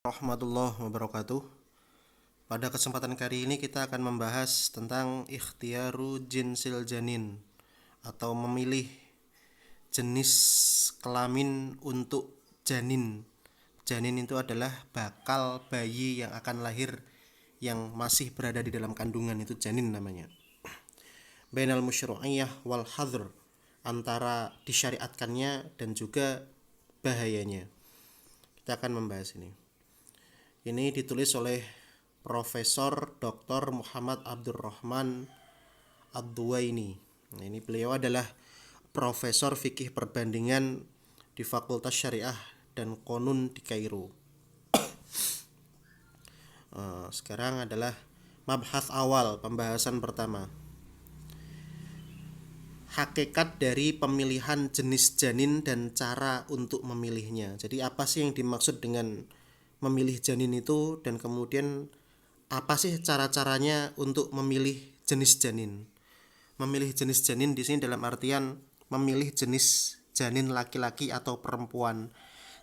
Warahmatullahi wabarakatuh. Pada kesempatan kali ini kita akan membahas tentang ikhtiaru jinsil janin atau memilih jenis kelamin untuk janin. Janin itu adalah bakal bayi yang akan lahir yang masih berada di dalam kandungan, itu janin namanya. Bainal musyru'iyah wal hadr, antara disyariatkannya dan juga bahayanya. Kita akan membahas ini. Ini ditulis oleh Profesor Dr. Muhammad Abdurrahman Ad-Duwaini. Nah, ini beliau adalah Profesor Fikih Perbandingan di Fakultas Syariah dan Qanun di Kairo. Sekarang adalah mabhas awal, pembahasan pertama. Hakikat dari pemilihan jenis janin dan cara untuk memilihnya. Jadi apa sih yang dimaksud dengan memilih janin itu, dan kemudian apa sih cara-caranya untuk memilih jenis janin. Memilih jenis janin di sini dalam artian memilih jenis janin laki-laki atau perempuan.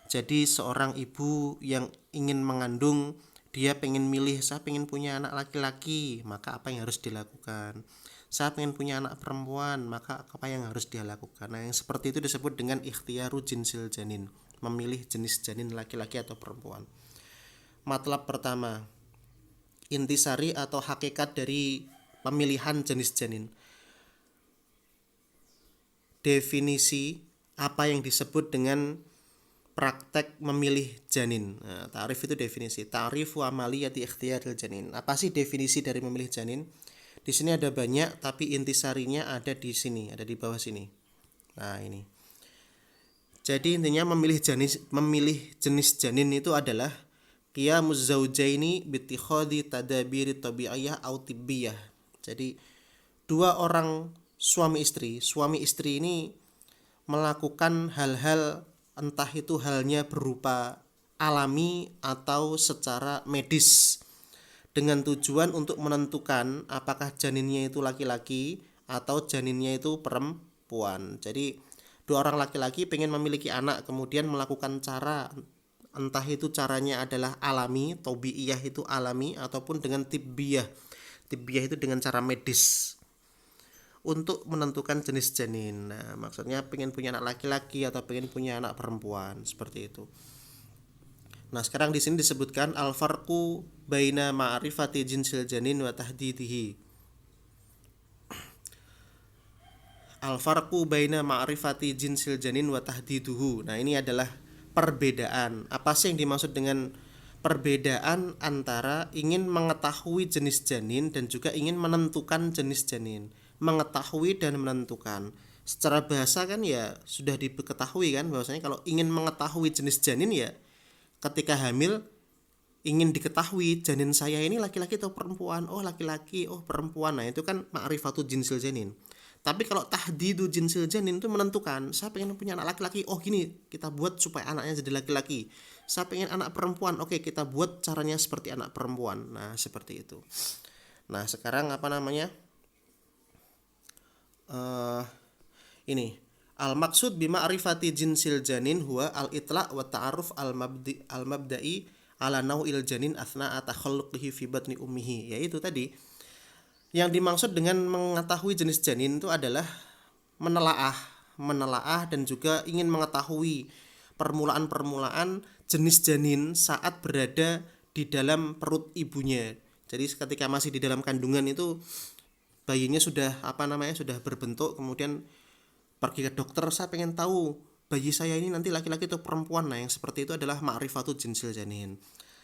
Jadi seorang ibu yang ingin mengandung, dia pengen milih, saya pengen punya anak laki-laki, maka apa yang harus dilakukan. Saya pengen punya anak perempuan, maka apa yang harus dia lakukan. Nah, yang seperti itu disebut dengan ikhtiaru jinsil janin, memilih jenis janin laki-laki atau perempuan. Matlab pertama, intisari atau hakikat dari pemilihan jenis janin. Definisi apa yang disebut dengan praktek memilih janin. Nah, ta'rif itu definisi. Ta'rifu amaliyati ikhtiyaril janin. Apa sih definisi dari memilih janin? Di sini ada banyak, tapi intisarinya ada di sini, ada di bawah sini. Nah, ini. Jadi intinya memilih jenis janin itu adalah qiyamuz zaujaini bittikhadhi tadabiri tabi'iyah au tibbiyah. Jadi dua orang suami istri ini melakukan hal-hal, entah itu halnya berupa alami atau secara medis, dengan tujuan untuk menentukan apakah janinnya itu laki-laki atau janinnya itu perempuan. Jadi dua orang laki-laki pengen memiliki anak, kemudian melakukan cara, entah itu caranya adalah alami, tabi'iyah itu alami, ataupun dengan tibbiyah. Tibbiyah itu dengan cara medis, untuk menentukan jenis janin. Nah, maksudnya pengen punya anak laki-laki atau pengen punya anak perempuan, seperti itu. Nah, sekarang di sini disebutkan al-farqu baina ma'rifati jinsil janin wa tahdidihi. Al-farqu baina ma'rifati jinsil janin wa tahdiduhu. Nah, ini adalah perbedaan. Apa sih yang dimaksud dengan perbedaan antara ingin mengetahui jenis janin dan juga ingin menentukan jenis janin? Mengetahui dan menentukan. Secara bahasa kan ya sudah diketahui kan, bahwasanya kalau ingin mengetahui jenis janin ya ketika hamil ingin diketahui janin saya ini laki-laki atau perempuan. Oh, laki-laki, oh perempuan. Nah, itu kan ma'rifatu jinsil janin. Tapi kalau tahdidu jinsil janin itu menentukan, saya pengen punya anak laki-laki, oh gini kita buat supaya anaknya jadi laki-laki. Saya pengen anak perempuan, oke kita buat caranya seperti anak perempuan. Nah, seperti itu. Nah, sekarang apa namanya? Ini al maksud bima'rifati jinsil janin huwa al itla' wa ta'aruf al mabda'i ala nau'il janin athna'a takhalluqihi fi batni ummihi. Yaitu tadi yang dimaksud dengan mengetahui jenis janin itu adalah menelaah dan juga ingin mengetahui permulaan-permulaan jenis janin saat berada di dalam perut ibunya. Jadi ketika masih di dalam kandungan itu bayinya sudah sudah berbentuk, kemudian pergi ke dokter, saya pengen tahu bayi saya ini nanti laki-laki atau perempuan. Nah, yang seperti itu adalah ma'rifatu jinsil janin.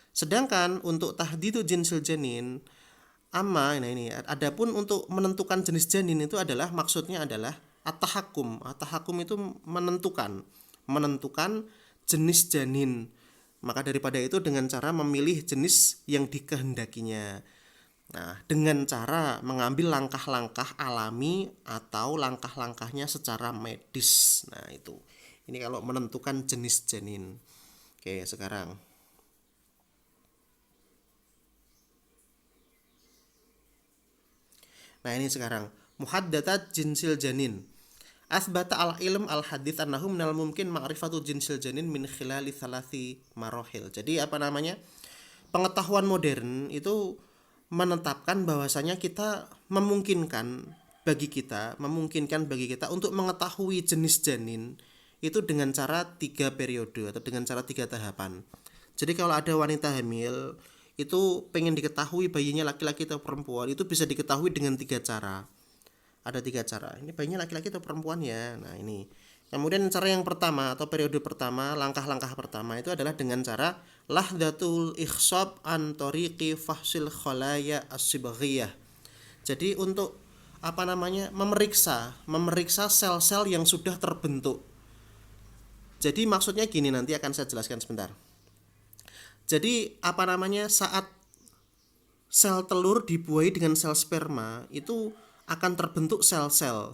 Sedangkan untuk tahdidu jinsil janin, nah ini adapun untuk menentukan jenis janin itu adalah maksudnya adalah at-tahakkum. At-tahakkum itu menentukan jenis janin. Maka daripada itu dengan cara memilih jenis yang dikehendakinya. Nah, dengan cara mengambil langkah-langkah alami atau langkah-langkahnya secara medis. Nah, itu. Ini kalau menentukan jenis janin. Oke, sekarang. Nah, ini sekarang muhaddatat jinsil janin. Asbata al-ilm al-hadits annahu minal mungkin ma'rifatu jinsil janin min khilali thalathi marohil. Jadi apa namanya? Pengetahuan modern itu menetapkan bahwasanya kita memungkinkan bagi kita untuk mengetahui jenis janin itu dengan cara 3 periode atau dengan cara 3 tahapan. Jadi kalau ada wanita hamil itu pengen diketahui bayinya laki-laki atau perempuan, itu bisa diketahui dengan 3 cara. Ada 3 cara. Ini bayinya laki-laki atau perempuan ya. Nah ini. Kemudian cara yang pertama atau periode pertama, langkah-langkah pertama itu adalah dengan cara lahdatul ikhsab an tariqi fahsil khalaya as-sibaghiyah. Jadi untuk memeriksa sel-sel yang sudah terbentuk. Jadi maksudnya gini, nanti akan saya jelaskan sebentar. Jadi saat sel telur dibuahi dengan sel sperma itu akan terbentuk sel-sel.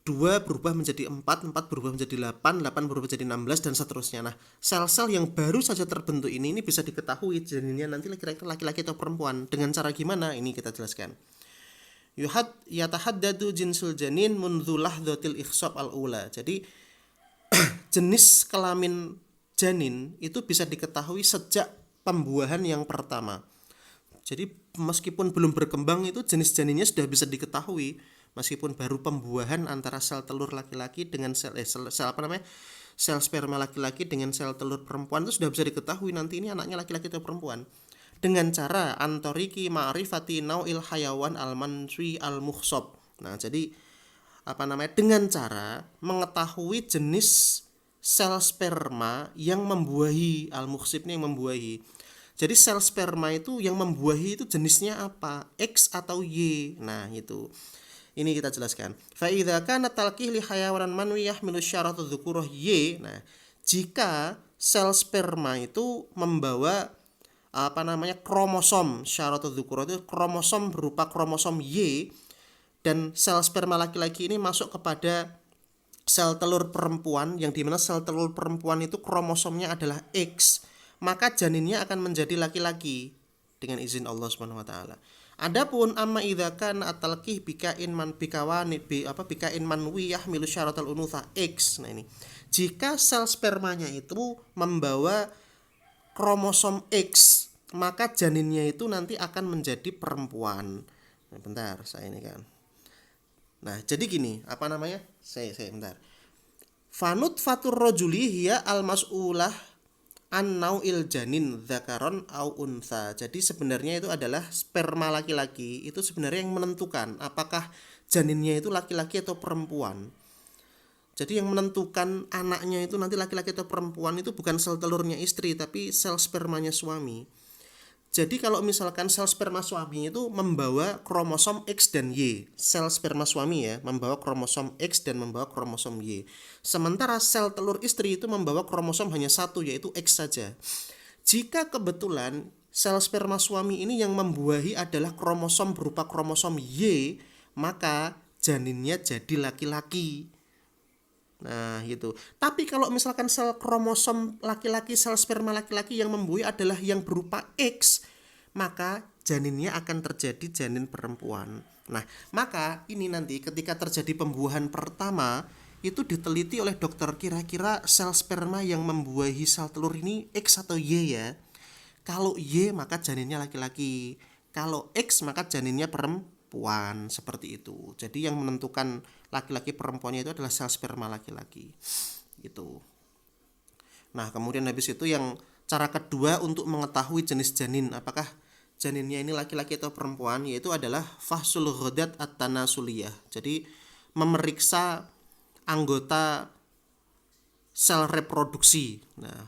2 berubah menjadi 4 berubah menjadi 8 berubah menjadi 16 dan seterusnya. Nah, sel-sel yang baru saja terbentuk ini bisa diketahui janinnya nanti kira-kira laki-laki atau perempuan. Dengan cara gimana? Ini kita jelaskan. Yatahaddadu jinsul janin mundzu lahdhatil ikhsab al-ula. Jadi jenis kelamin janin itu bisa diketahui sejak pembuahan yang pertama. Jadi meskipun belum berkembang itu jenis janinnya sudah bisa diketahui, meskipun baru pembuahan antara sel telur laki-laki dengan sel sperma laki-laki dengan sel telur perempuan itu sudah bisa diketahui nanti ini anaknya laki-laki atau perempuan. Dengan cara antoriki ma'rifati nau'il hayawan al-manswi al-mukhsab. Nah, jadi dengan cara mengetahui jenis sel sperma yang membuahi, al-mukhsib ini yang membuahi. Jadi sel sperma itu yang membuahi itu jenisnya apa? X atau Y. Nah, itu. Ini kita jelaskan. Fa idza kana talqih li hayawanan manwi yahmilu syaratu dzukurah Y. Nah, jika sel sperma itu membawa kromosom, syaratu dzukurah itu kromosom berupa kromosom Y, dan sel sperma laki-laki ini masuk kepada sel telur perempuan, yang dimana sel telur perempuan itu kromosomnya adalah X, maka janinnya akan menjadi laki-laki dengan izin Allah Subhanahu wa taala. Adapun amma idza kana atalqih bikain manwi yahmilu syaratal unutha X. Nah ini. Jika sel spermanya itu membawa kromosom X, maka janinnya itu nanti akan menjadi perempuan. Nah, bentar, saya ini kan. Nah, jadi gini, Saya bentar. Fanut fatur rajuli hiya al-mas'ulah an-nau'il janin dzakaron au untha. Jadi sebenarnya itu adalah sperma laki-laki itu sebenarnya yang menentukan apakah janinnya itu laki-laki atau perempuan. Jadi yang menentukan anaknya itu nanti laki-laki atau perempuan itu bukan sel telurnya istri tapi sel spermanya suami. Jadi kalau misalkan sel sperma suami itu membawa kromosom X dan Y, sel sperma suami ya membawa kromosom X dan membawa kromosom Y. Sementara sel telur istri itu membawa kromosom hanya satu, yaitu X saja. Jika kebetulan sel sperma suami ini yang membuahi adalah kromosom berupa kromosom Y, maka janinnya jadi laki-laki. Nah gitu. Tapi kalau misalkan sel kromosom laki-laki, sel sperma laki-laki yang membuahi adalah yang berupa X, maka janinnya akan terjadi janin perempuan. Nah, maka ini nanti ketika terjadi pembuahan pertama itu diteliti oleh dokter, kira-kira sel sperma yang membuahi sel telur ini X atau Y ya. Kalau Y maka janinnya laki-laki, kalau X maka janinnya perempuan, seperti itu. Jadi yang menentukan laki-laki perempuannya itu adalah sel sperma laki-laki gitu. Nah kemudian habis itu yang cara kedua untuk mengetahui jenis janin, apakah janinnya ini laki-laki atau perempuan, yaitu adalah fahsul ghadat at-tanasuliyah. Jadi memeriksa anggota sel reproduksi. Nah,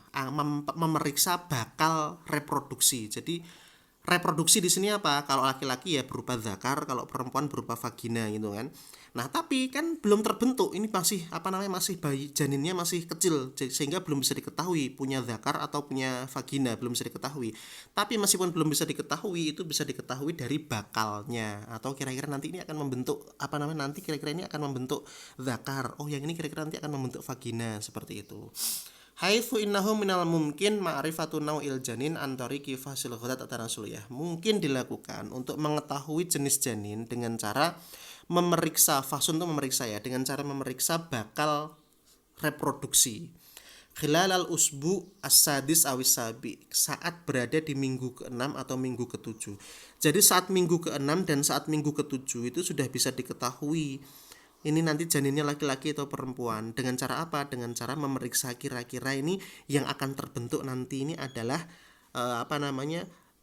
memeriksa bakal reproduksi. Jadi reproduksi di sini apa? Kalau laki-laki ya berupa zakar, kalau perempuan berupa vagina gitu kan. Nah, tapi kan belum terbentuk. Ini masih masih bayi, janinnya masih kecil sehingga belum bisa diketahui punya zakar atau punya vagina, belum bisa diketahui. Tapi meskipun belum bisa diketahui, itu bisa diketahui dari bakalnya, atau kira-kira nanti ini akan membentuk nanti kira-kira ini akan membentuk zakar. Oh, yang ini kira-kira nanti akan membentuk vagina, seperti itu. Haitsu innahu minal mungkin ma'rifatu nau'il janin an tariqi fasil ghadat at-tanasuliyah. Mungkin dilakukan untuk mengetahui jenis janin dengan cara memeriksa, fasun itu memeriksa ya, dengan cara memeriksa bakal reproduksi khilal al usbu as-sadis awis sabi, saat berada di minggu ke-6 atau minggu ke-7. Jadi saat minggu ke-6 dan saat minggu ke-7 itu sudah bisa diketahui ini nanti janinnya laki-laki atau perempuan. Dengan cara apa? Dengan cara memeriksa kira-kira ini yang akan terbentuk nanti ini adalah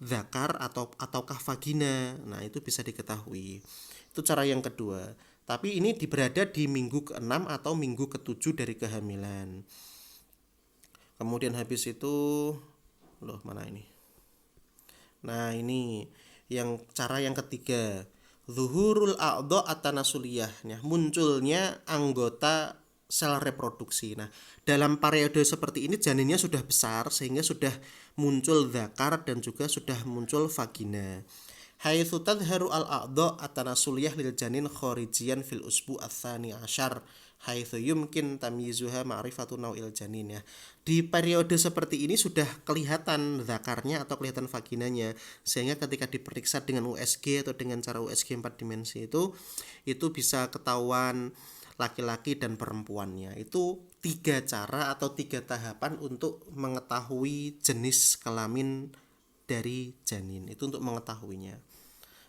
zakar ataukah vagina. Nah, itu bisa diketahui. Itu cara yang kedua. Tapi ini berada di minggu ke-6 atau minggu ke-7 dari kehamilan. Kemudian habis itu mana ini? Nah, ini yang cara yang ketiga, zuhurul a'dha at-tanasuliyah, munculnya anggota sel reproduksi. Nah, dalam periode seperti ini janinnya sudah besar sehingga sudah muncul zakar dan juga sudah muncul vagina. Haitsu tadharu al-a'dha at-tanasuliyah lil janin kharijiyan fil usbu ats-tsani asyar haitsu yumkin tamyizuha ma'rifatu nau'il janin ya. Di periode seperti ini sudah kelihatan zakarnya atau kelihatan vaginanya, sehingga ketika diperiksa dengan USG atau dengan cara USG 4 dimensi itu bisa ketahuan laki-laki dan perempuannya. Itu 3 cara atau 3 tahapan untuk mengetahui jenis kelamin dari janin. Itu untuk mengetahuinya.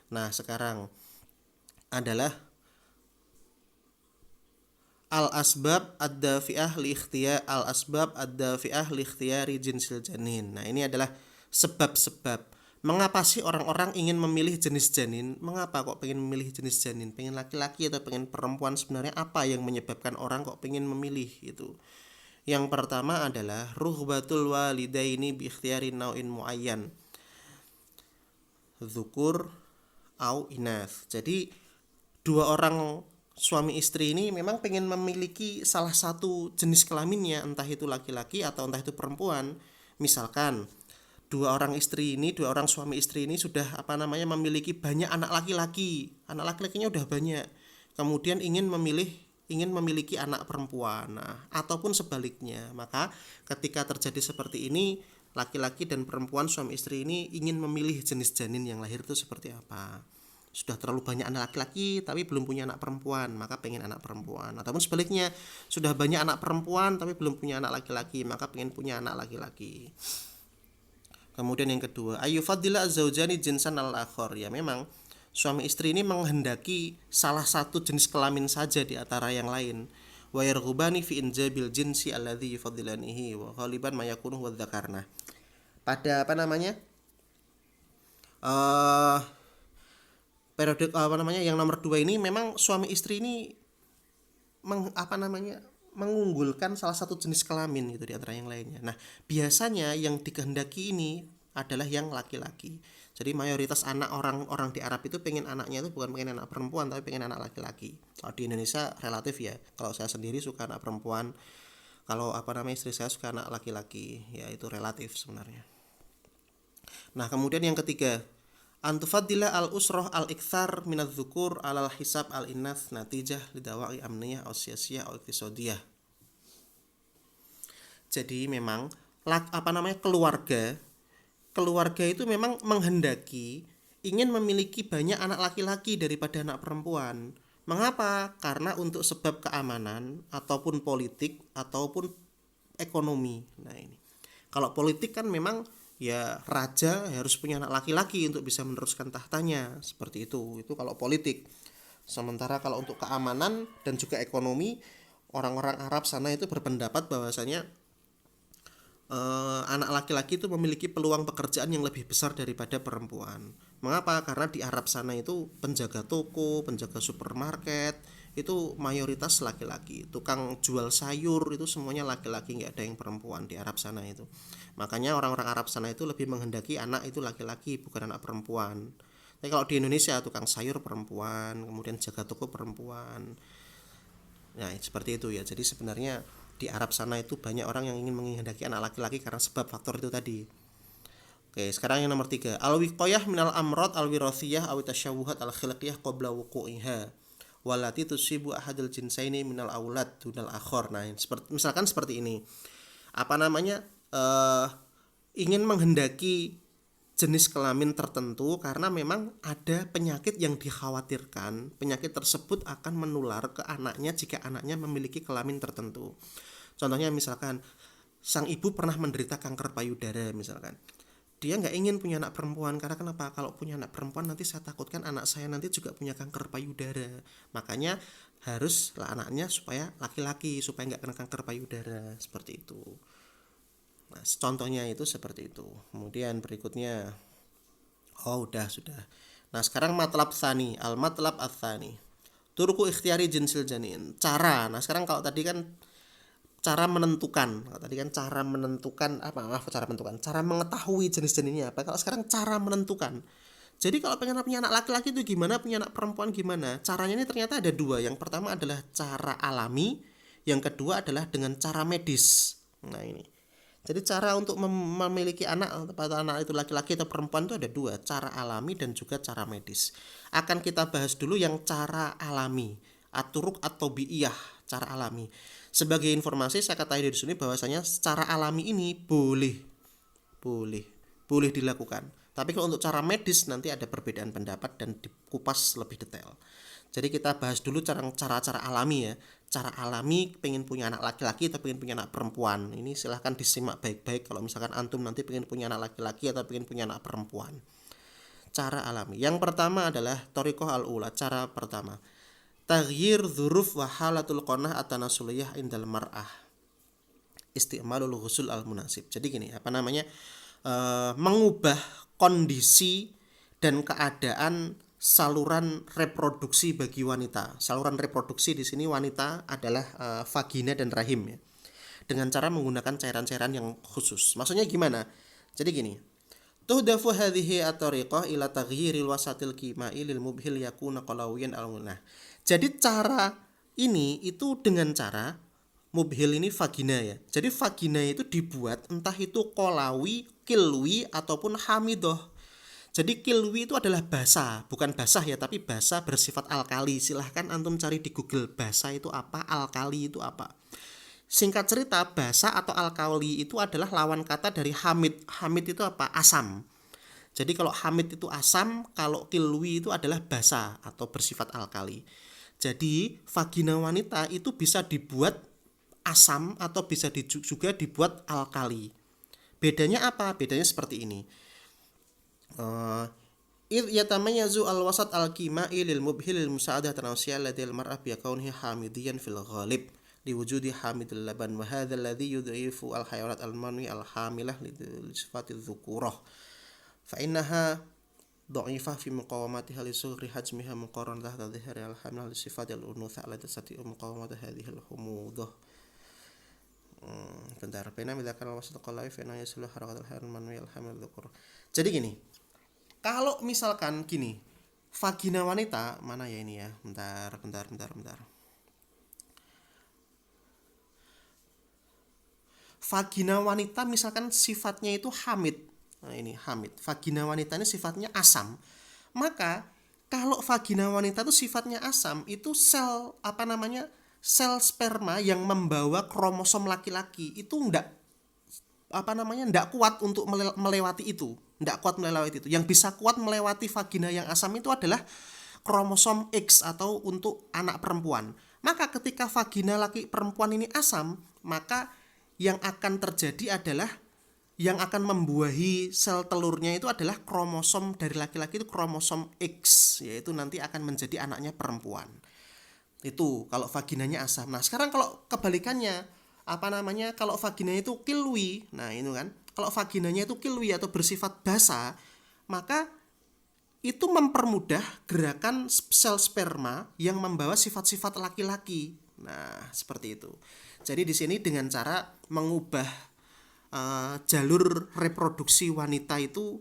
Nah, sekarang adalah al-asbab ad-dafi'ah li ikhtiyari jinsil janin. Nah, ini adalah sebab-sebab. Mengapa sih orang-orang ingin memilih jenis janin? Mengapa kok pengen memilih jenis janin? Pengen laki-laki atau pengen perempuan? Sebenarnya apa yang menyebabkan orang kok pengen memilih itu? Yang pertama adalah ruhbatul walidaini bi ikhtiyari nau'in muayyan, dzukur au inas. Jadi dua orang suami istri ini memang pengen memiliki salah satu jenis kelaminnya, entah itu laki-laki atau entah itu perempuan. Misalkan dua orang suami istri ini sudah memiliki banyak anak laki-laki. Anak laki-lakinya udah banyak. Kemudian ingin memiliki anak perempuan. Nah, ataupun sebaliknya. Maka ketika terjadi seperti ini, laki-laki dan perempuan suami istri ini ingin memilih jenis janin yang lahir itu seperti apa. Sudah terlalu banyak anak laki-laki tapi belum punya anak perempuan, maka pengen anak perempuan. Ataupun sebaliknya, sudah banyak anak perempuan tapi belum punya anak laki-laki, maka pengen punya anak laki-laki. Kemudian yang kedua, ayyufaddila az-zawjani jinsan al-akhar. Ya, memang suami istri ini menghendaki salah satu jenis kelamin saja di antara yang lain. Wa yarghubani fi injabil jinsi alladhi yufaddilanihi wa ghaliban ma yakunu huwa dzakarna. Pada periode yang nomor 2 ini memang suami istri ini mengunggulkan salah satu jenis kelamin gitu di antara yang lainnya. Nah, biasanya yang dikehendaki ini adalah yang laki-laki. Jadi mayoritas anak orang di Arab itu pengen anaknya itu bukan pengen anak perempuan tapi pengen anak laki-laki. Kalau di Indonesia relatif ya. Kalau saya sendiri suka anak perempuan. Kalau istri saya suka anak laki-laki. Ya, itu relatif sebenarnya. Nah, kemudian yang ketiga, antufaddila al-usroh al-ikthar minadz-dzukur alal hisab al-inath natijah lidawai amniyah au siyasiyah au iktisodiyah. Jadi memang keluarga itu memang menghendaki ingin memiliki banyak anak laki-laki daripada anak perempuan. Mengapa? Karena untuk sebab keamanan ataupun politik ataupun ekonomi. Nah, ini. Kalau politik kan memang ya raja harus punya anak laki-laki untuk bisa meneruskan tahtanya, seperti itu kalau politik. Sementara kalau untuk keamanan dan juga ekonomi, orang-orang Arab sana itu berpendapat bahwasanya anak laki-laki itu memiliki peluang pekerjaan yang lebih besar daripada perempuan. Mengapa? Karena di Arab sana itu penjaga toko, penjaga supermarket itu mayoritas laki-laki. Tukang jual sayur itu semuanya laki-laki, nggak ada yang perempuan di Arab sana itu. Makanya orang-orang Arab sana itu lebih menghendaki anak itu laki-laki bukan anak perempuan. Tapi kalau di Indonesia tukang sayur perempuan, kemudian jaga toko perempuan. Nah, seperti itu ya. Jadi sebenarnya di Arab sana itu banyak orang yang ingin menghendaki anak laki-laki karena sebab faktor itu tadi. Oke, sekarang yang nomor 3, al-wiqayah minal amrad al-wirathiyah aw tasyawuhat al-khilqiyah qabla wuqu'iha walati tusibu ahadul jinsaini minal aulad dunal akhar. Nah, misalkan seperti ini. Ingin menghendaki jenis kelamin tertentu karena memang ada penyakit yang dikhawatirkan penyakit tersebut akan menular ke anaknya jika anaknya memiliki kelamin tertentu. Contohnya misalkan sang ibu pernah menderita kanker payudara misalkan. Dia nggak ingin punya anak perempuan karena kenapa? Kalau punya anak perempuan nanti saya takutkan anak saya nanti juga punya kanker payudara. Makanya haruslah anaknya supaya laki-laki supaya nggak kena kanker payudara seperti itu. Nah, contohnya itu seperti itu. Kemudian berikutnya, sudah. Nah, sekarang matlab tsani, al matlab ats-tsani. Turku ikhtiyari jinsil janin. Cara. Nah, sekarang kalau tadi kan cara menentukan. Kalau tadi kan cara menentukan cara menentukan. Cara mengetahui jenis janinnya apa. Kalau sekarang cara menentukan. Jadi kalau pengen punya anak laki-laki itu gimana, punya anak perempuan gimana? Caranya ini ternyata ada dua. Yang pertama adalah cara alami, yang kedua adalah dengan cara medis. Nah, ini. Jadi cara untuk memiliki anak, pada anak itu laki-laki atau perempuan itu ada dua, cara alami dan juga cara medis. Akan kita bahas dulu yang cara alami, aturuk atau biiyah, cara alami. Sebagai informasi saya katakan di sini bahwasanya secara alami ini boleh dilakukan. Tapi kalau untuk cara medis nanti ada perbedaan pendapat dan dikupas lebih detail. Jadi kita bahas dulu cara-cara alami ya. Cara alami pengen punya anak laki-laki atau pengen punya anak perempuan. Ini silahkan disimak baik-baik kalau misalkan antum nanti pengen punya anak laki-laki atau pengen punya anak perempuan. Cara alami. Yang pertama adalah thariqah al-ula, cara pertama. Taghyir dzuruf wa halatul qanah atanasuliyah indal mar'ah. Isti'malul ghusul al-munasib. Jadi gini, mengubah kondisi dan keadaan saluran reproduksi bagi wanita. Saluran reproduksi di sini wanita adalah vagina dan rahim ya. Dengan cara menggunakan cairan-cairan yang khusus. Maksudnya gimana? Jadi gini. Tuhdafu hadhihi at-tariqah ila taghyiril wasatil kimai lil mubhil yakuna qalawiyan al-munah. Jadi cara ini itu dengan cara mubhil ini vagina ya. Jadi vagina itu dibuat entah itu qalawi, kilwi ataupun hamidoh. Jadi kilwi itu adalah basa, bukan basah ya, tapi basa bersifat alkali. Silahkan antum cari di Google basa itu apa, alkali itu apa. Singkat cerita, basa atau alkali itu adalah lawan kata dari hamid. Hamid itu apa? Asam. Jadi kalau hamid itu asam, kalau kilwi itu adalah basa atau bersifat alkali. Jadi vagina wanita itu bisa dibuat asam atau bisa juga dibuat alkali. Bedanya apa? Bedanya seperti ini. Yatamayyazu al-wasat al-kimai lil mubhil lil musa'adah tanawsiyah ladil mar'ah bi kaunihi hamidiyan fil ghalib liwujudi hamidul laban wa hadha alladhi yudhifu al-hayawanat al-manwi al-hamilah li sifati dzukurah fa innaha dha'ifah fi muqawamatiha li sughri hajmiha muqarran tahta dhihri al-hamilah li sifati al-unutha allati tastati'u muqawamata hadhihi al-humudah. Bentar, baina midzakan al-wasat qalawi fa inna yaslu harakatul hayawan manwi al-hamil dzukurah. Jadi gini, kalau misalkan gini, vagina wanita mana ya ini ya? Bentar. Vagina wanita misalkan sifatnya itu hamid. Nah, ini hamid. Vagina wanita ini sifatnya asam. Maka kalau vagina wanita itu sifatnya asam, itu sel sperma yang membawa kromosom laki-laki itu enggak kuat untuk melewati itu. Yang bisa kuat melewati vagina yang asam itu adalah kromosom X atau untuk anak perempuan. Maka ketika vagina laki perempuan ini asam, maka yang akan terjadi adalah yang akan membuahi sel telurnya itu adalah kromosom dari laki-laki itu kromosom X, yaitu nanti akan menjadi anaknya perempuan. Itu kalau vaginanya asam. Nah, sekarang kalau kebalikannya, kalau vaginanya itu kilwi, nah itu kan, kalau vaginanya itu kilwi atau bersifat basa, maka itu mempermudah gerakan sel sperma yang membawa sifat-sifat laki-laki. Nah, seperti itu. Jadi di sini dengan cara mengubah jalur reproduksi wanita itu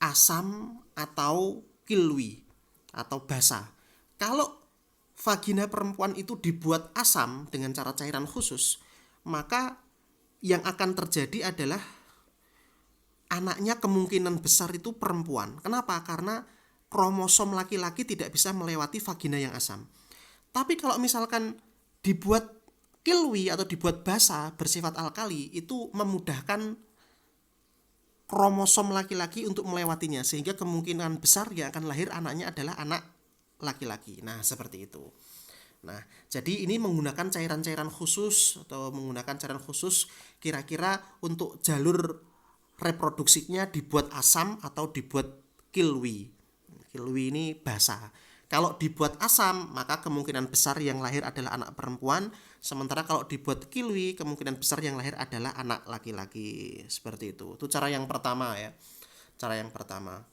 asam atau kilwi atau basa. Kalau vagina perempuan itu dibuat asam dengan cara cairan khusus, maka yang akan terjadi adalah anaknya kemungkinan besar itu perempuan. Kenapa? Karena kromosom laki-laki tidak bisa melewati vagina yang asam. Tapi kalau misalkan dibuat kilwi atau dibuat basa bersifat alkali, itu memudahkan kromosom laki-laki untuk melewatinya, sehingga kemungkinan besar yang akan lahir anaknya adalah anak laki-laki. Nah, seperti itu. Nah, jadi ini menggunakan cairan-cairan khusus atau menggunakan cairan khusus kira-kira untuk jalur reproduksinya dibuat asam atau dibuat kilwi. Kilwi ini basa. Kalau dibuat asam, maka kemungkinan besar yang lahir adalah anak perempuan, sementara kalau dibuat kilwi, kemungkinan besar yang lahir adalah anak laki-laki. Seperti itu. Itu cara yang pertama ya. Cara yang pertama.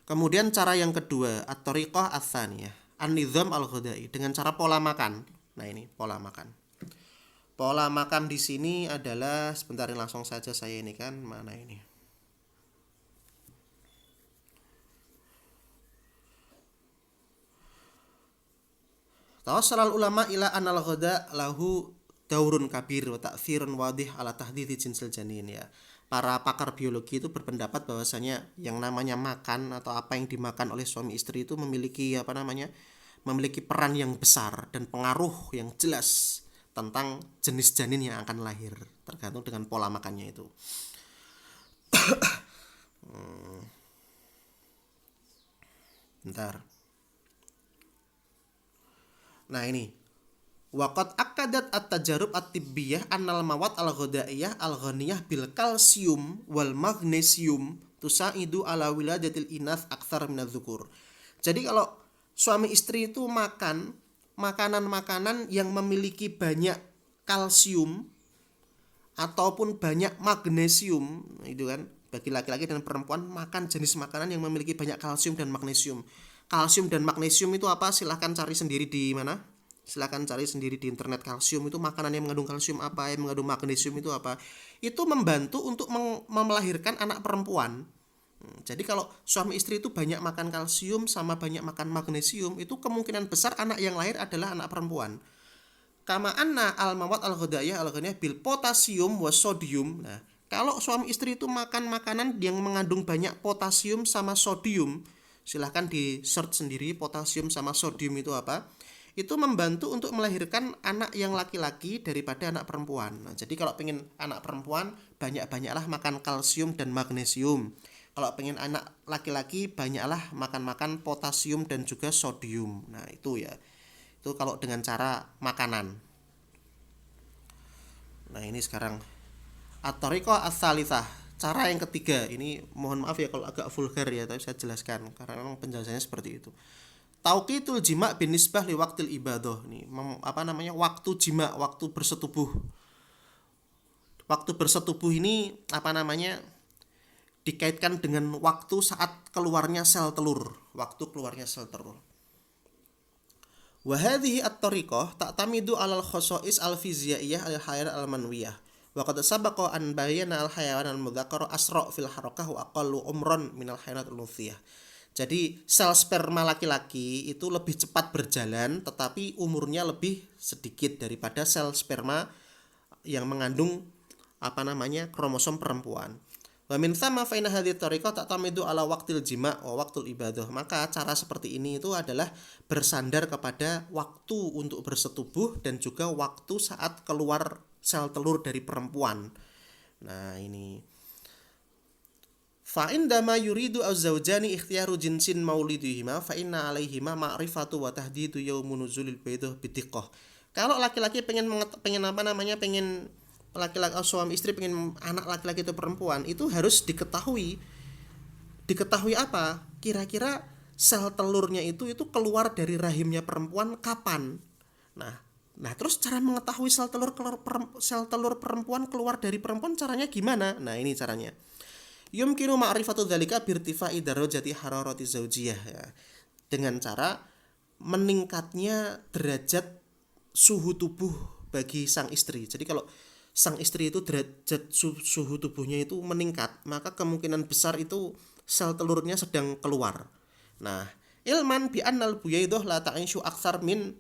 Kemudian cara yang kedua, at-thariqah ats-tsaniyah, an-nizam al-ghadai, dengan cara pola makan. Nah, ini pola makan. Pola makan di sini adalah, sebentar ini langsung saja saya ini kan, mana ini? Tawassalal ulama ila anal ghada lahu daurun kabir wa ta'thirun wadih ala tahdidi jinsil janin ya. Para pakar biologi itu berpendapat bahwasanya yang namanya makan atau apa yang dimakan oleh suami istri itu memiliki memiliki peran yang besar dan pengaruh yang jelas tentang jenis janin yang akan lahir, tergantung dengan pola makannya itu. Bentar. Nah, ini waqad akadat at-tajarub at-tibbiyah annal mawad al-ghadaiyah al-ghaniyah bil kalsium wal magnesium tusaidu ala wiladatil inath aktsar minadz-dzukur. Jadi kalau suami istri itu makan makanan-makanan yang memiliki banyak kalsium ataupun banyak magnesium, itu kan bagi laki-laki dan perempuan makan jenis makanan yang memiliki banyak kalsium dan magnesium. Kalsium dan magnesium itu apa? Silahkan cari sendiri di mana? Silahkan cari sendiri di internet. Kalsium itu makanan yang mengandung kalsium apa, yang mengandung magnesium itu apa. Itu membantu untuk melahirkan anak perempuan. Jadi kalau suami istri itu banyak makan kalsium sama banyak makan magnesium, itu kemungkinan besar anak yang lahir adalah anak perempuan. Kama anna al-mawad al-ghadaiyah al-ghaniyah bil potasium wa sodium. Nah, kalau suami istri itu makan makanan yang mengandung banyak potasium sama sodium, silahkan di search sendiri potasium sama sodium itu apa. Itu membantu untuk melahirkan anak yang laki-laki daripada anak perempuan. Nah, jadi kalau pengen anak perempuan, banyak-banyaklah makan kalsium dan magnesium. Kalau pengen anak laki-laki, banyaklah makan potasium dan juga sodium. Nah, itu ya. Itu kalau dengan cara makanan. Nah, ini sekarang at-thariqah ats-tsalitsah, cara yang ketiga. Ini mohon maaf ya kalau agak vulgar ya, tapi saya jelaskan karena memang penjelasannya seperti itu. Tauqitul jima' binisbah li waqtil ibadah. Nih, waktu jima, waktu bersetubuh. Waktu bersetubuh ini dikaitkan dengan waktu saat keluarnya sel telur. Waktu keluarnya sel telur. Wa hadhihi at-tariqah ta'tamidu 'alal khosa'is al-fizyaiyah al-hayat al-manwiyah. Wa qad sabaqa an bayyana al-hayawan al-mudzakkar asra' fil harakah wa aqallu umran minal hayawanat al-unthiyah. Jadi sel sperma laki-laki itu lebih cepat berjalan tetapi umurnya lebih sedikit daripada sel sperma yang mengandung kromosom perempuan. Wa min tsama fa inna hadhihi tariqah ta'tamidu ala waqtil jima' wa waqtul ibadah. Maka cara seperti ini itu adalah bersandar kepada waktu untuk bersetubuh dan juga waktu saat keluar sel telur dari perempuan. Nah, ini fa indama yuridu az-zawjani ikhtiyaru jinsin maulidihima fa inna alaihima ma'rifatu wa tahdidu yaumun nuzulil baidah bidiqqah. Kalau laki-laki pengen laki-laki suami istri pengen anak laki-laki atau perempuan, itu harus diketahui apa? Kira-kira sel telurnya itu keluar dari rahimnya perempuan kapan. Nah, terus cara mengetahui sel telur perempuan keluar dari perempuan caranya gimana? Nah, ini caranya. Yumkinu ma'rifatu dzalika birtifa'i darajati hararati zaujiyah ya. Dengan cara meningkatnya derajat suhu tubuh bagi sang istri. Jadi kalau sang istri itu derajat suhu tubuhnya itu meningkat, maka kemungkinan besar itu sel telurnya sedang keluar. Nah, ilman bi annal buyaidah la ta'ishu aktsar min.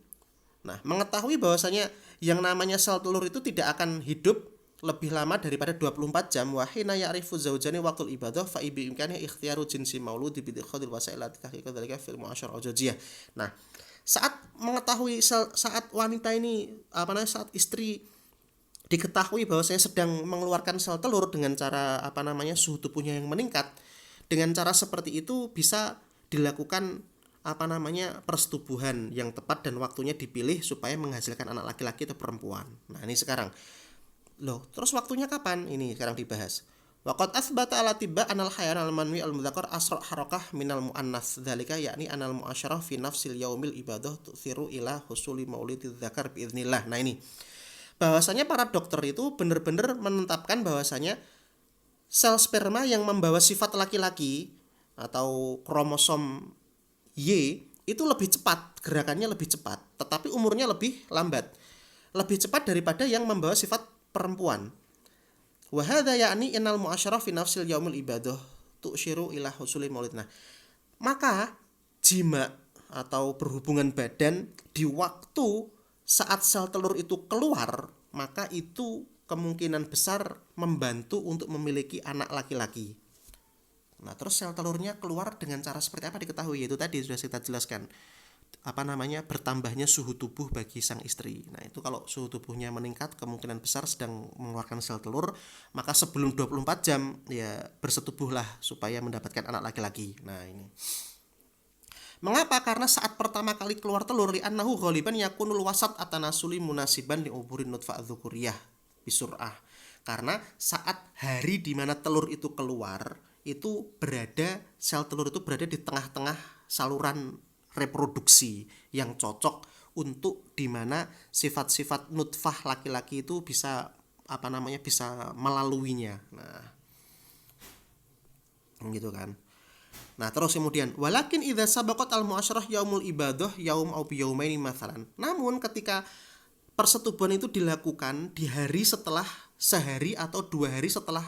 Nah, mengetahui bahwasanya yang namanya sel telur itu tidak akan hidup lebih lama daripada 24 jam. Wa hina ya'rifu zaujani waqtul ibadah fa bi imkanihi ikhtiyaru jinsi mauludi bi ikhtiaril wasail lati tahqiqa dzalika fil mu'asyarah zawjiyah. Nah, saat mengetahui saat wanita ini saat istri diketahui bahwa saya sedang mengeluarkan sel telur dengan cara suhu tubuhnya yang meningkat. Dengan cara seperti itu bisa dilakukan persetubuhan yang tepat dan waktunya dipilih supaya menghasilkan anak laki-laki atau perempuan. Nah, ini sekarang. Loh, terus waktunya kapan? Ini sekarang dibahas. Waqad athbata ala tibba anal hayan al manwi al mudzakkar asra harakah minal muannas dzalika yakni anal muasyarah fi nafsil yaumil ibadah tu'thiru ila husuli maulididz dzakar biidznillah. Nah, ini bahwasanya para dokter itu benar-benar menetapkan bahwasanya sel sperma yang membawa sifat laki-laki atau kromosom Y itu lebih cepat, gerakannya lebih cepat, tetapi umurnya lebih lambat. Lebih cepat daripada yang membawa sifat perempuan. Wa hadza ya'ni innal mu'asyarah fi nafsil yaumil ibadah tu'syiru ila husuli maulid. Nah, maka jima atau berhubungan badan di waktu saat sel telur itu keluar, maka itu kemungkinan besar membantu untuk memiliki anak laki-laki. Nah, terus sel telurnya keluar dengan cara seperti apa diketahui? Yaitu tadi sudah kita jelaskan. Bertambahnya suhu tubuh bagi sang istri. Nah, itu kalau suhu tubuhnya meningkat, kemungkinan besar sedang mengeluarkan sel telur, maka sebelum 24 jam ya bersetubuhlah supaya mendapatkan anak laki-laki. Nah, ini. Mengapa? Karena saat pertama kali keluar telur, li'annahu ghaliban yakunul wasat atanasuli munasiban li uburin nutfah dzukuriyah bisur'ah. Karena saat hari di mana telur itu keluar, itu sel telur itu berada di tengah-tengah saluran reproduksi yang cocok untuk dimana sifat-sifat nutfah laki-laki itu bisa bisa melaluinya. Nah, gitu kan. Nah, terus kemudian walakin idza sabaqat al muasyarah yaumul ibadah yaum au bi yaumaini mathalan. Namun ketika persetubuhan itu dilakukan di hari setelah sehari atau 2 hari setelah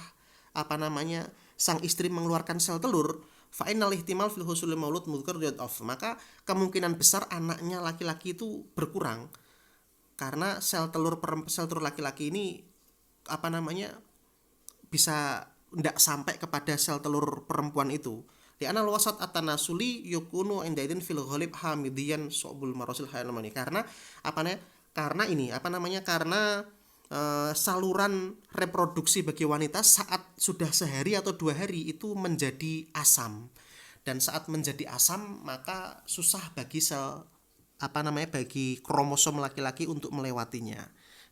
sang istri mengeluarkan sel telur, fa innal ihtimal fil husul maulud mudzakkar off, maka kemungkinan besar anaknya laki-laki itu berkurang karena sel telur laki-laki ini bisa tidak sampai kepada sel telur perempuan itu. Di anal wasat atanasuli yukunu indaidin fil ghalib hamidiyan sobul marosil hayalamani. Karena saluran reproduksi bagi wanita saat sudah sehari atau 2 hari itu menjadi asam, dan saat menjadi asam maka susah bagi bagi kromosom laki-laki untuk melewatinya.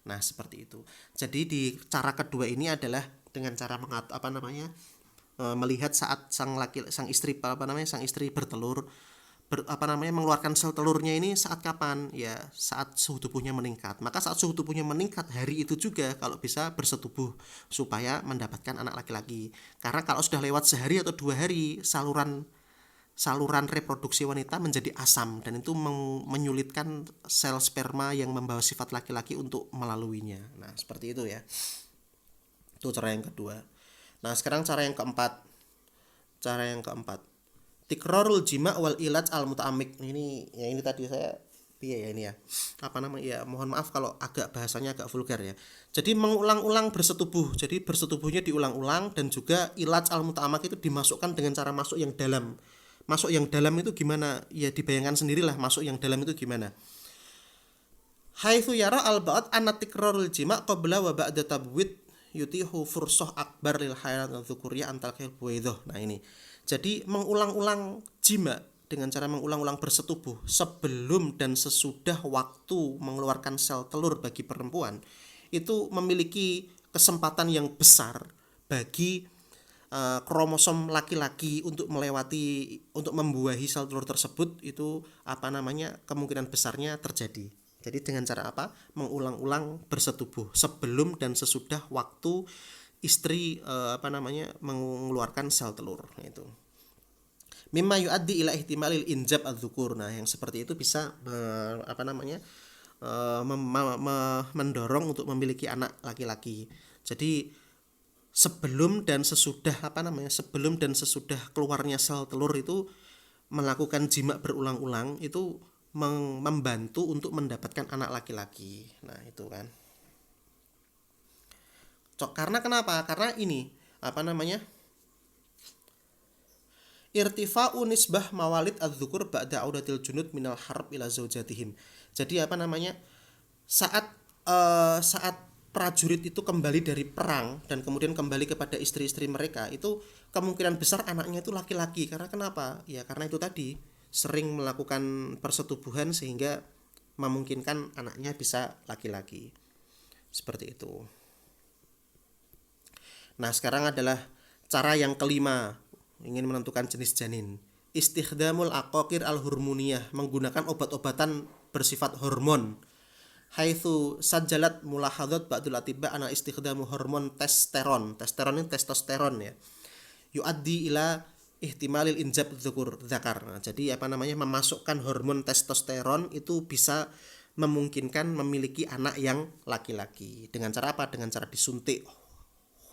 Nah, seperti itu. Jadi di cara kedua ini adalah dengan cara melihat saat sang istri bertelur mengeluarkan sel telurnya ini saat kapan? Ya, saat suhu tubuhnya meningkat. Maka saat suhu tubuhnya meningkat hari itu juga kalau bisa bersetubuh supaya mendapatkan anak laki-laki. Karena kalau sudah lewat sehari atau 2 hari saluran reproduksi wanita menjadi asam dan itu menyulitkan sel sperma yang membawa sifat laki-laki untuk melaluinya. Nah, seperti itu ya. Itu cara yang kedua. Nah, sekarang cara yang keempat. Tikrarul jima wal ilaj al muta'amik. Ini tadi saya mohon maaf kalau agak bahasanya agak vulgar ya. Jadi mengulang-ulang bersetubuh. Jadi bersetubuhnya diulang-ulang dan juga ilaj al muta'amik itu dimasukkan dengan cara masuk yang dalam. Masuk yang dalam itu gimana? Ya dibayangkan sendirilah masuk yang dalam itu gimana. Haitsu yara al ba'd anna tikrarul jima qabla wa ba'da tabwid yutihu fursah akbar lil hayat dzukuriyah antal kail buaidah. Nah, ini. Jadi mengulang-ulang jima dengan cara mengulang-ulang bersetubuh sebelum dan sesudah waktu mengeluarkan sel telur bagi perempuan itu memiliki kesempatan yang besar bagi kromosom laki-laki untuk membuahi sel telur tersebut itu kemungkinan besarnya terjadi. Jadi dengan cara apa? Mengulang-ulang bersetubuh sebelum dan sesudah waktu istri mengeluarkan sel telur itu. Mimma yuaddi ila ihtimalil injab adzukur. Nah, yang seperti itu bisa mendorong untuk memiliki anak laki-laki. Jadi sebelum dan sesudah keluarnya sel telur itu melakukan jima berulang-ulang itu membantu untuk mendapatkan anak laki-laki. Nah, itu kan. Karena kenapa? Karena ini irtifa'u nisbah mawalid adzukur ba'da audatil junud minal harb ila zaujatihim. Jadi saat prajurit itu kembali dari perang dan kemudian kembali kepada istri-istri mereka, itu kemungkinan besar anaknya itu laki-laki. Karena kenapa? Ya karena itu tadi, sering melakukan persetubuhan sehingga memungkinkan anaknya bisa laki-laki. Seperti itu. Nah, sekarang adalah cara yang kelima, ingin menentukan jenis janin. Istikhdamul aqaqir al-hurmuniyah, menggunakan obat-obatan bersifat hormon. Haitsu sajjalat mulahadzat ba'dul atibba ana istikhdamu hormon testosteron. Testosteron ini testosteron ya. Yuaddi ila ihtimalil injab dzukur zakar. Nah, jadi apa namanya, memasukkan hormon testosteron itu bisa memungkinkan memiliki anak yang laki-laki. Dengan cara apa? Dengan cara disuntik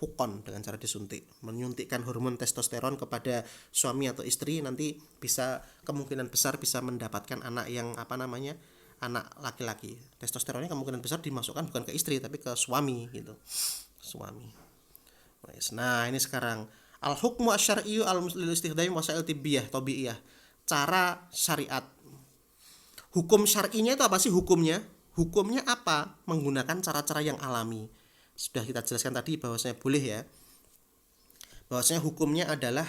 hukon, dengan cara disuntik, menyuntikkan hormon testosteron kepada suami atau istri, nanti bisa kemungkinan besar bisa mendapatkan anak yang apa namanya, anak laki-laki. Testosteronnya kemungkinan besar dimasukkan bukan ke istri tapi ke suami gitu, suami. Nah ini sekarang al hukmu asyariyu al lil istikhdami wasail tibbiyah tabiiyah, cara syariat. Hukum syar'inya itu apa sih hukumnya? Hukumnya apa? Menggunakan cara-cara yang alami. Sudah kita jelaskan tadi bahwasanya boleh ya. Bahwasanya hukumnya adalah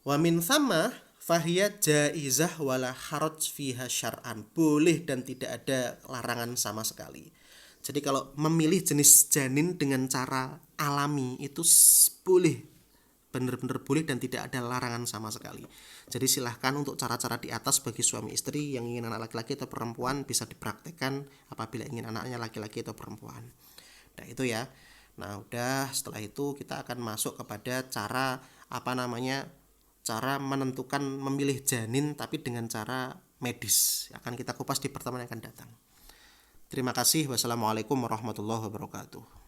wa min thamma fahiya jaizah wala haraj fiha syar'an. Boleh dan tidak ada larangan sama sekali. Jadi kalau memilih jenis janin dengan cara alami itu boleh, benar-benar boleh dan tidak ada larangan sama sekali. Jadi silahkan untuk cara-cara di atas bagi suami istri yang ingin anak laki-laki atau perempuan bisa dipraktekkan apabila ingin anaknya laki-laki atau perempuan. Nah itu ya. Nah udah, setelah itu kita akan masuk kepada cara apa namanya, cara menentukan memilih janin tapi dengan cara medis. Akan kita kupas di pertemuan yang akan datang. Terima kasih. Wassalamualaikum warahmatullahi wabarakatuh.